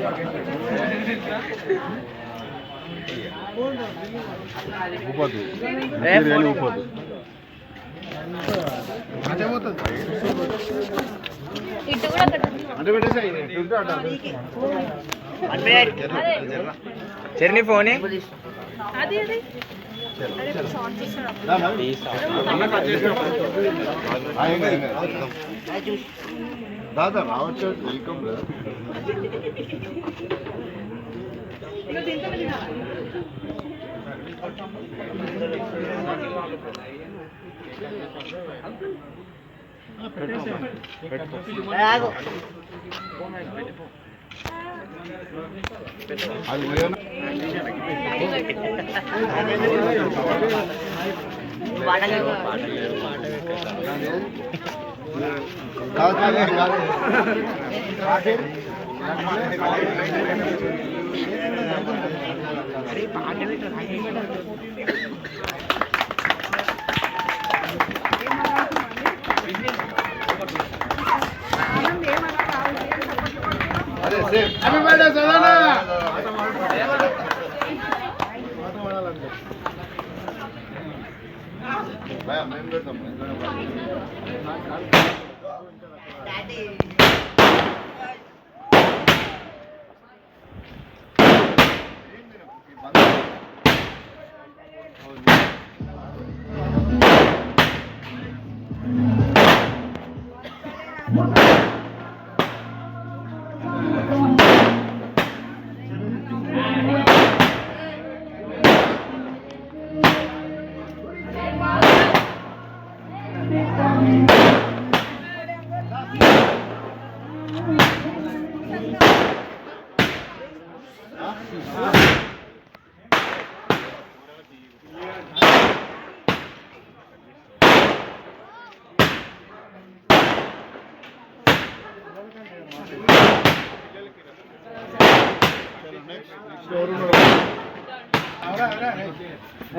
ఊపదు ఊపదు Charani phone దాదా రావచ్చు welcome అది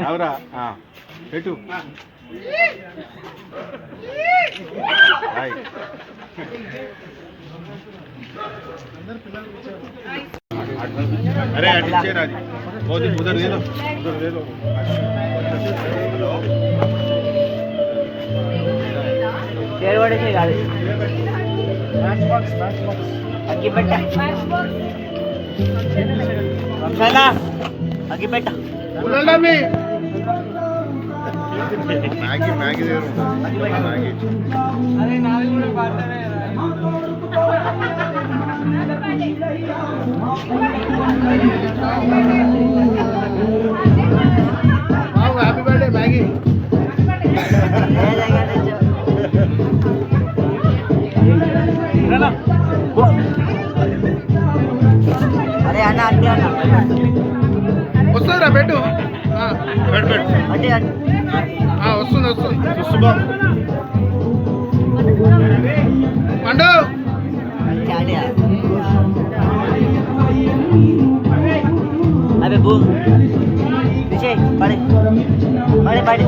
అవరా పెట్టు अरे नीचे राजी बहुत उधर ले लो उधर ले लो शेर वाले से गाड़ी मैच बॉक्स अग्गी बेटा रमजाना अग्गी बेटा उलटा में मैगी मैगी दे रहा हूं मैगी अरे नाल में पार्टनर है हैप्पी बर्थडे मैगी अरे आना आंटी आना वस्तुरा बेटू बेट बेट आंटी वस्तुंది वस्तुंది सुबह पंडू अबे बूम पीछे पड़े पड़े पड़े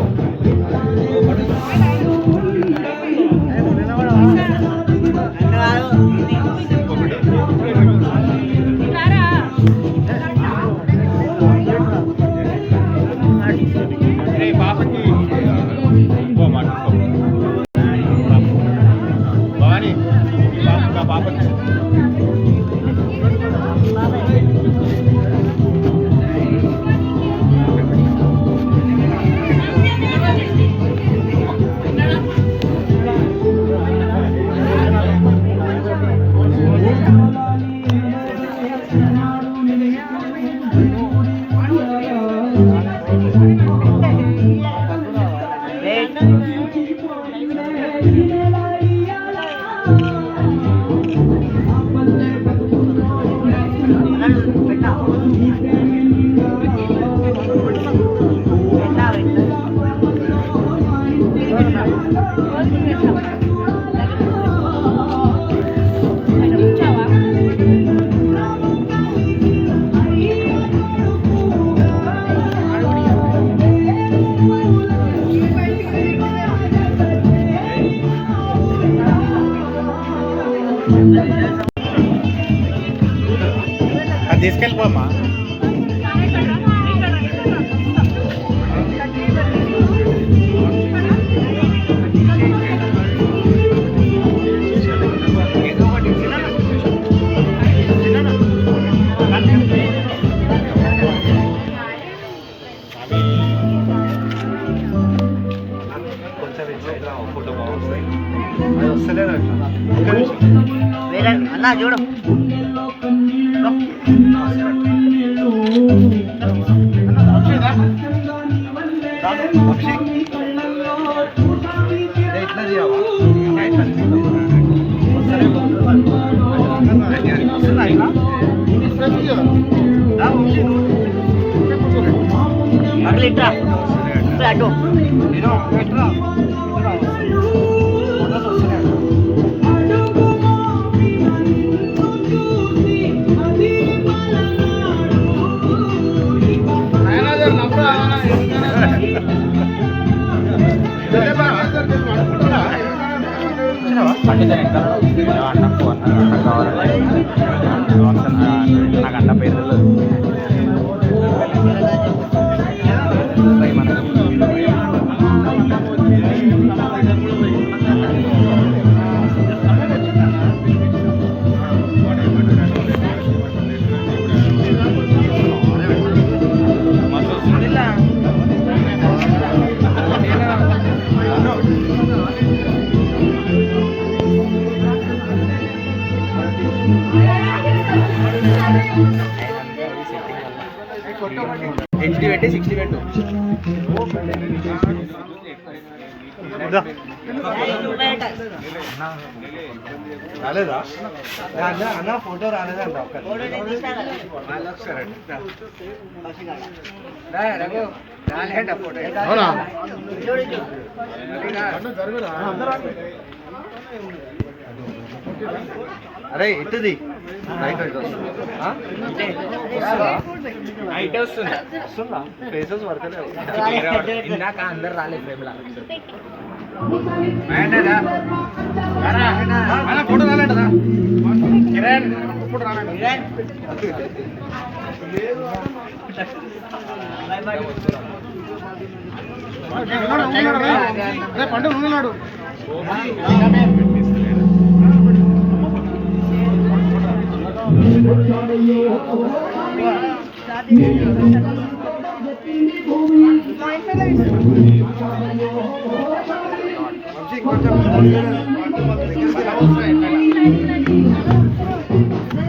తీసుకెళ్ళిపోమ్మా. వేరే అన్నా చూడు అట్లా ఇట్లా అటు నాకు అంట పేరు హెచ్డి పెట్టి 60 పెట్టు. రాలేదా అన్న ఫోటో రాలేదంట. అవునా అరే ఇట్టుది అయితే వస్తుందా ఫేసెస్ పడతలేవు. ఇందాక అందరు రాలేదు ప్రేమలా ఫోటో రాలేదా కిరణ్ ఫోటో రాలేదా అదే పండు ఉన్నాడు.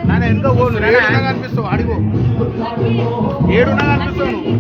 నాన్న ఎందుకో పోను ఏడున్నా కనిపిస్తావు అడిగో ఏడున్నా కనిపిస్తావు నువ్వు.